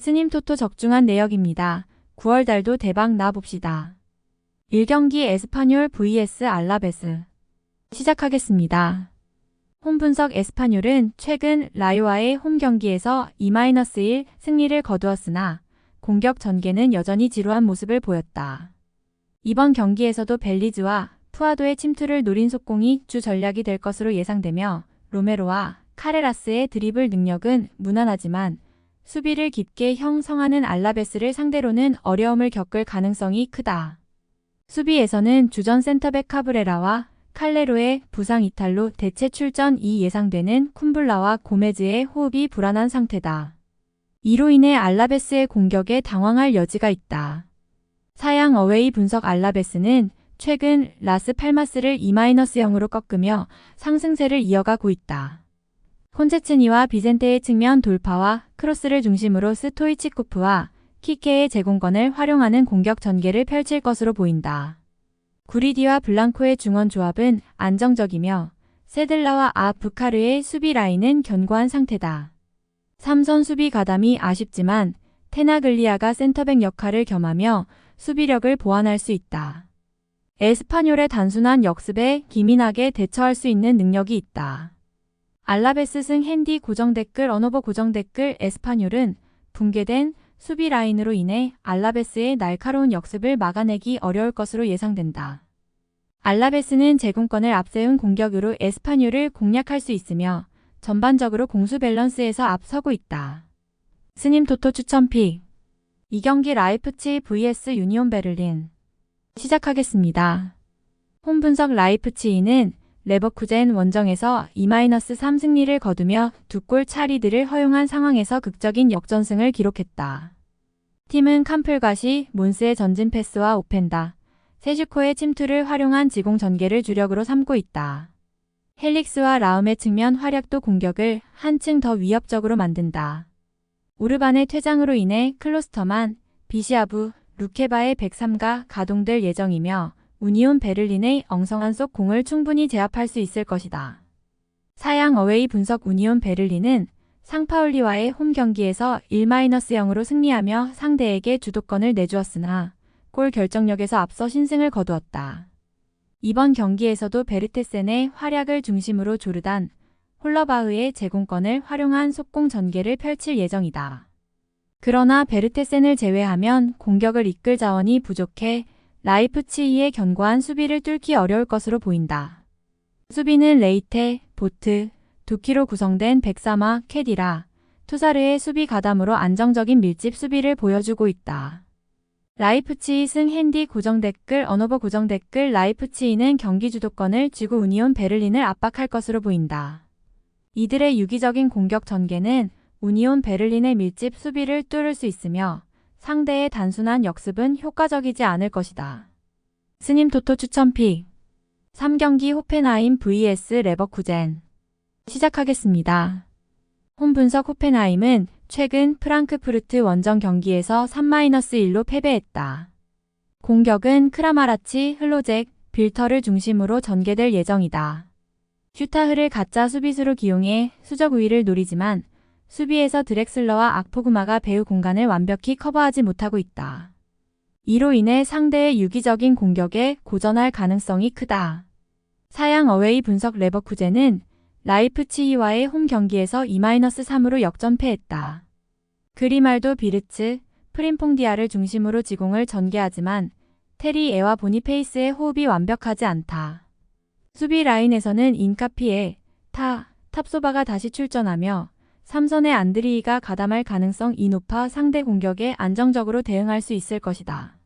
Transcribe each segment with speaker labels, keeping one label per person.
Speaker 1: 스님 토토 적중한 내역입니다. 9월 달도 대박 나 봅시다. 1경기 에스파뇰 vs 알라베스. 시작하겠습니다. 홈 분석 에스파뇰은 최근 라요와의 홈 경기에서 2-1 승리를 거두었으나 공격 전개는 여전히 지루한 모습을 보였다. 이번 경기에서도 벨리즈와 푸아도의 침투를 노린 속공이 주 전략이 될 것으로 예상되며 로메로와 카레라스의 드리블 능력은 무난하지만 수비를 깊게 형성하는 알라베스를 상대로는 어려움을 겪을 가능성이 크다. 수비에서는 주전 센터백 카브레라와 칼레로의 부상 이탈로 대체 출전이 예상되는 쿰블라와 고메즈의 호흡이 불안한 상태다. 이로 인해 알라베스의 공격에 당황할 여지가 있다. 사양 어웨이 분석 알라베스는 최근 라스 팔마스를 2-0으로 꺾으며 상승세를 이어가고 있다. 콘체츠니와 비센테의 측면 돌파와 크로스를 중심으로 스토이치코프와 키케의 제공권을 활용하는 공격 전개를 펼칠 것으로 보인다. 구리디와 블랑코의 중원 조합은 안정적이며 세들라와 아부카르의 수비 라인은 견고한 상태다. 3선 수비 가담이 아쉽지만 테나글리아가 센터백 역할을 겸하며 수비력을 보완할 수 있다. 에스파뇰의 단순한 역습에 기민하게 대처할 수 있는 능력이 있다. 알라베스 승 핸디 고정 댓글 언어버 고정 댓글 에스파뇰은 붕괴된 수비 라인으로 인해 알라베스의 날카로운 역습을 막아내기 어려울 것으로 예상된다. 알라베스는 제공권을 앞세운 공격으로 에스파뇰을 공략할 수 있으며 전반적으로 공수 밸런스에서 앞서고 있다. 스님 토토 추천픽 2경기 라이프치히 vs 유니온 베를린. 시작하겠습니다. 홈 분석 라이프치히는 레버쿠젠 원정에서 2-3 승리를 거두며 2골 차리드를 허용한 상황에서 극적인 역전승을 기록했다. 팀은 캄플가시, 몬스의 전진 패스와 오펜다, 세슈코의 침투를 활용한 지공 전개를 주력으로 삼고 있다. 헬릭스와 라움의 측면 활약도 공격을 한층 더 위협적으로 만든다. 우르반의 퇴장으로 인해 클로스터만, 비시아부, 루케바의 103가 가동될 예정이며 우니온 베를린의 엉성한 속 공을 충분히 제압할 수 있을 것이다. 사양 어웨이 분석 우니온 베를린은 상파울리와의 홈 경기에서 1-0으로 승리하며 상대에게 주도권을 내주었으나 골 결정력에서 앞서 신승을 거두었다. 이번 경기에서도 베르테센의 활약을 중심으로 조르단, 홀러바흐의 제공권을 활용한 속공 전개를 펼칠 예정이다. 그러나 베르테센을 제외하면 공격을 이끌 자원이 부족해 라이프치히의 견고한 수비를 뚫기 어려울 것으로 보인다. 수비는 레이테, 보트, 두키로 구성된 백사마, 캐디라, 투사르의 수비 가담으로 안정적인 밀집 수비를 보여주고 있다. 라이프치히 승 핸디 고정 댓글 언어버 고정 댓글 라이프치히는 경기 주도권을 쥐고 우니온 베를린을 압박할 것으로 보인다. 이들의 유기적인 공격 전개는 우니온 베를린의 밀집 수비를 뚫을 수 있으며 상대의 단순한 역습은 효과적이지 않을 것이다. 스님 토토 추천픽 3경기 호펜하임 vs 레버쿠젠. 시작하겠습니다. 홈 분석 호펜하임은 최근 프랑크푸르트 원정 경기에서 3-1로 패배했다. 공격은 크라마라치, 흘로잭, 빌터를 중심으로 전개될 예정이다. 슈타흐를 가짜 수비수로 기용해 수적 우위를 노리지만 수비에서 드렉슬러와 악포구마가 배후 공간을 완벽히 커버하지 못하고 있다. 이로 인해 상대의 유기적인 공격에 고전할 가능성이 크다. 사양 어웨이 분석 레버쿠젠은 라이프치히와의 홈 경기에서 2-3으로 역전패했다. 그리말도 비르츠, 프림퐁디아를 중심으로 지공을 전개하지만 테리 에와 보니페이스의 호흡이 완벽하지 않다. 수비 라인에서는 인카피에, 탑소바가 다시 출전하며 3선의 안드리이가 가담할 가능성이 높아 상대 공격에 안정적으로 대응할 수 있을 것이다.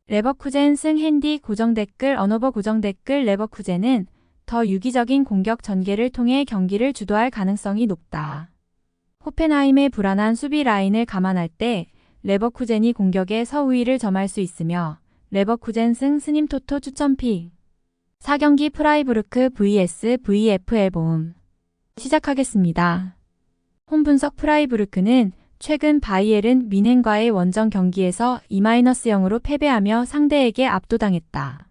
Speaker 1: 레버쿠젠 승 핸디 고정 댓글 언어버 고정 댓글 레버쿠젠은 더 유기적인 공격 전개를 통해 경기를 주도할 가능성이 높다. 호펜하임의 불안한 수비 라인을 감안할 때 레버쿠젠이 공격에 서우위를 점할 수 있으며 레버쿠젠 승 스님 토토 추천픽 4경기 프라이부르크 vs VfL 보움. 시작하겠습니다. 홈 분석 프라이부르크는 최근 바이에른 뮌헨과의 원정 경기에서 2-0으로 패배하며 상대에게 압도당했다.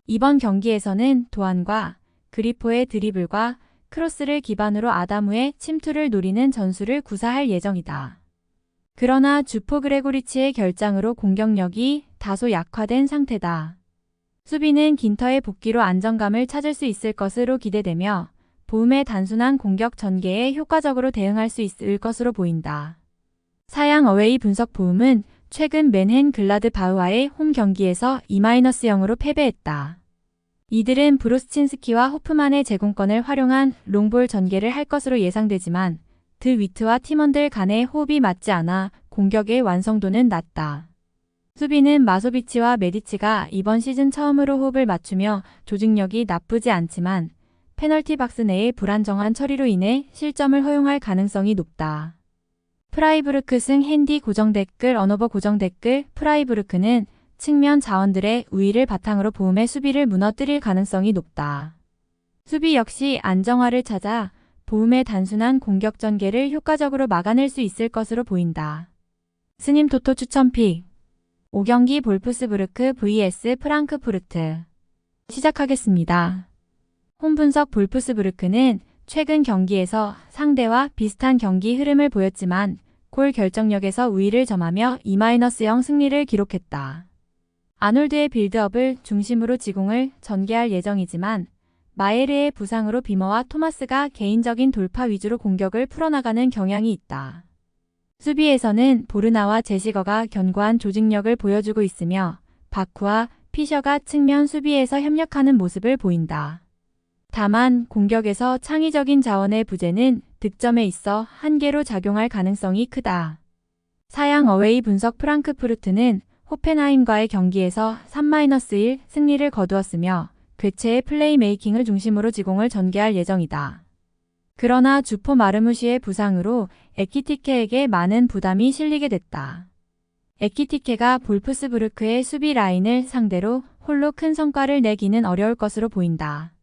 Speaker 1: 이번 경기에서는 도안과 그리포의 드리블과 크로스를 기반으로 아다무의 침투를 노리는 전술을 구사할 예정이다. 그러나 주포 그레고리치의 결장으로 공격력이 다소 약화된 상태다. 수비는 긴터의 복귀로 안정감을 찾을 수 있을 것으로 기대되며 보움의 단순한 공격 전개에 효과적으로 대응할 수 있을 것으로 보인다. 사양 어웨이 분석 보움은 최근 맨헨 글라드바흐와의 홈 경기에서 2-0으로 패배했다. 이들은 브로스친스키와 호프만의 제공권을 활용한 롱볼 전개를 할 것으로 예상되지만 드 위트와 팀원들 간의 호흡이 맞지 않아 공격의 완성도는 낮다. 수비는 마소비치와 메디치가 이번 시즌 처음으로 호흡을 맞추며 조직력이 나쁘지 않지만 페널티 박스 내의 불안정한 처리로 인해 실점을 허용할 가능성이 높다. 프라이부르크 승 핸디 고정 댓글 언어버 고정 댓글 프라이부르크는 측면 자원들의 우위를 바탕으로 보움의 수비를 무너뜨릴 가능성이 높다. 수비 역시 안정화를 찾아 보움의 단순한 공격 전개를 효과적으로 막아낼 수 있을 것으로 보인다. 스님 토토 추천픽 5경기 볼프스부르크 vs 프랑크푸르트 시작하겠습니다. 홈 분석 볼프스부르크는 최근 경기에서 상대와 비슷한 경기 흐름을 보였지만 골 결정력에서 우위를 점하며 2-0 승리를 기록했다. 아놀드의 빌드업을 중심으로 지공을 전개할 예정이지만 마에르의 부상으로 비머와 토마스가 개인적인 돌파 위주로 공격을 풀어나가는 경향이 있다. 수비에서는 보르나와 제시거가 견고한 조직력을 보여주고 있으며 바쿠와 피셔가 측면 수비에서 협력하는 모습을 보인다. 다만 공격에서 창의적인 자원의 부재는 득점에 있어 한계로 작용할 가능성이 크다. 사양 어웨이 분석 프랑크푸르트는 호펜하임과의 경기에서 3-1 승리를 거두었으며 괴체의 플레이메이킹을 중심으로 지공을 전개할 예정이다. 그러나 주포 마르무시의 부상으로 에키티케에게 많은 부담이 실리게 됐다. 에키티케가 볼프스부르크의 수비 라인을 상대로 홀로 큰 성과를 내기는 어려울 것으로 보인다.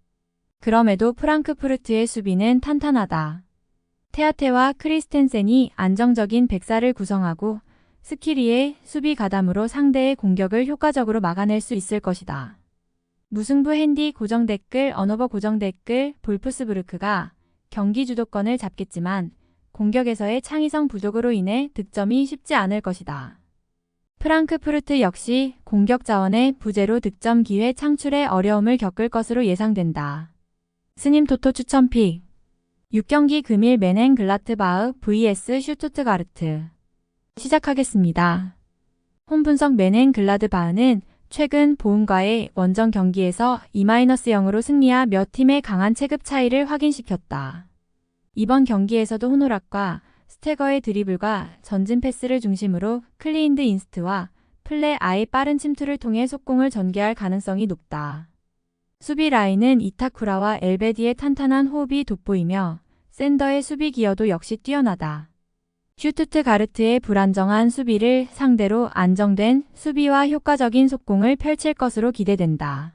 Speaker 1: 그럼에도 프랑크푸르트의 수비는 탄탄하다. 테아테와 크리스텐센이 안정적인 백사를 구성하고 스키리의 수비 가담으로 상대의 공격을 효과적으로 막아낼 수 있을 것이다. 무승부 핸디 고정 댓글 언어버 고정 댓글 볼프스부르크가 경기 주도권을 잡겠지만 공격에서의 창의성 부족으로 인해 득점이 쉽지 않을 것이다. 프랑크푸르트 역시 공격 자원의 부재로 득점 기회 창출에 어려움을 겪을 것으로 예상된다. 스님 토토 추천픽 6경기 금일 맨헨 글라트바흐 vs 슈투트가르트 시작하겠습니다. 홈 분석 맨헨 글라드바흐는 최근 보움과의 원정 경기에서 2-0으로 승리하 몇 팀의 강한 체급 차이를 확인시켰다. 이번 경기에서도 호노락과 스테거의 드리블과 전진 패스를 중심으로 클리인드 인스트와 플레 아의 빠른 침투를 통해 속공을 전개할 가능성이 높다. 수비 라인은 이타쿠라와 엘베디의 탄탄한 호흡이 돋보이며 샌더의 수비 기여도 역시 뛰어나다. 슈투트가르트의 불안정한 수비를 상대로 안정된 수비와 효과적인 속공을 펼칠 것으로 기대된다.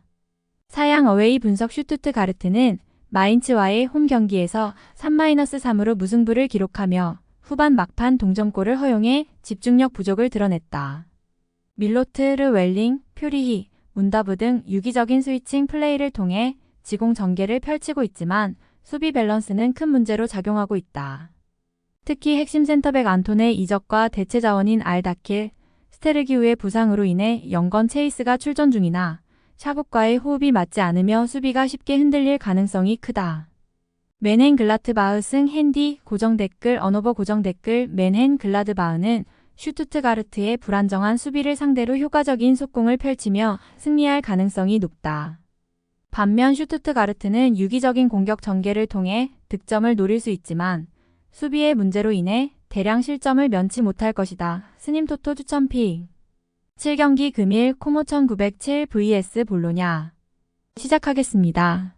Speaker 1: 사양 어웨이 분석 슈투트가르트는 마인츠와의 홈 경기에서 3-3으로 무승부를 기록하며 후반 막판 동점골을 허용해 집중력 부족을 드러냈다. 밀로트, 르웰링, 퓨리히, 문다브 등 유기적인 스위칭 플레이를 통해 지공 전개를 펼치고 있지만 수비 밸런스는 큰 문제로 작용하고 있다. 특히 핵심 센터백 안톤의 이적과 대체 자원인 알다킬, 스테르기우의 부상으로 인해 영건 체이스가 출전 중이나 샤복과의 호흡이 맞지 않으며 수비가 쉽게 흔들릴 가능성이 크다. 맨헨 글라트바흐 승 핸디 고정 댓글 언어버 고정 댓글 맨헨 글라드바흐는 슈투트가르트의 불안정한 수비를 상대로 효과적인 속공을 펼치며 승리할 가능성이 높다. 반면 슈투트가르트는 유기적인 공격 전개를 통해 득점을 노릴 수 있지만 수비의 문제로 인해 대량 실점을 면치 못할 것이다. 스님 토토 추천픽 7경기 금일 코모 1907 vs 볼로냐 시작하겠습니다.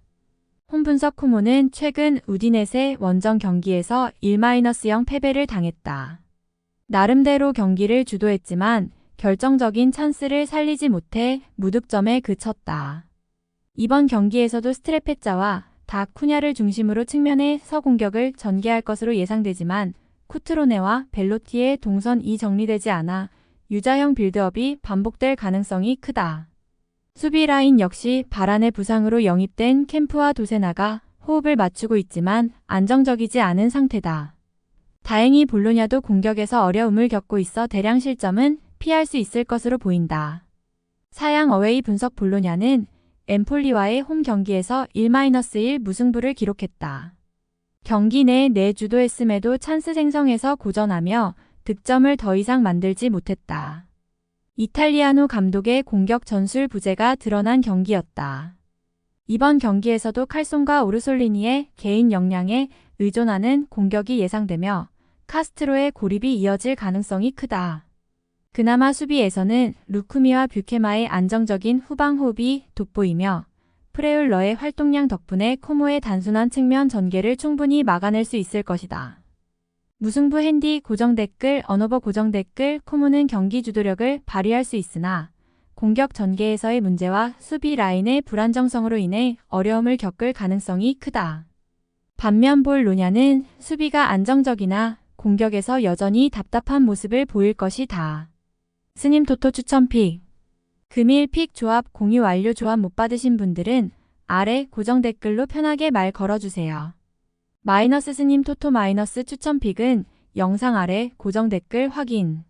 Speaker 1: 홈 분석 코모는 최근 우디넷의 원정 경기에서 1-0 패배를 당했다. 나름대로 경기를 주도했지만 결정적인 찬스를 살리지 못해 무득점에 그쳤다. 이번 경기에서도 스트레페짜와 다 쿠냐를 중심으로 측면에서 공격을 전개할 것으로 예상되지만 쿠트로네와 벨로티의 동선이 정리되지 않아 유자형 빌드업이 반복될 가능성이 크다. 수비 라인 역시 바란의 부상으로 영입된 캠프와 도세나가 호흡을 맞추고 있지만 안정적이지 않은 상태다. 다행히 볼로냐도 공격에서 어려움을 겪고 있어 대량 실점은 피할 수 있을 것으로 보인다. 사양 어웨이 분석 볼로냐는 엠폴리와의 홈 경기에서 1-1 무승부를 기록했다. 경기 내 내주도했음에도 찬스 생성에서 고전하며 득점을 더 이상 만들지 못했다. 이탈리아노 감독의 공격 전술 부재가 드러난 경기였다. 이번 경기에서도 칼손과 오르솔리니의 개인 역량에 의존하는 공격이 예상되며 카스트로의 고립이 이어질 가능성이 크다. 그나마 수비에서는 루쿠미와 뷰케마의 안정적인 후방 호흡이 돋보이며 프레울러의 활동량 덕분에 코모의 단순한 측면 전개를 충분히 막아낼 수 있을 것이다. 무승부 핸디 고정 댓글 언어버 고정 댓글 코모는 경기 주도력을 발휘할 수 있으나 공격 전개에서의 문제와 수비 라인의 불안정성으로 인해 어려움을 겪을 가능성이 크다. 반면 볼로냐는 수비가 안정적이나 공격에서 여전히 답답한 모습을 보일 것이다. 스님 토토 추천 픽. 금일 픽 조합 공유 완료. 조합 못 받으신 분들은 아래 고정 댓글로 편하게 말 걸어주세요. 마이너스 스님 토토 마이너스 추천 픽은 영상 아래 고정 댓글 확인.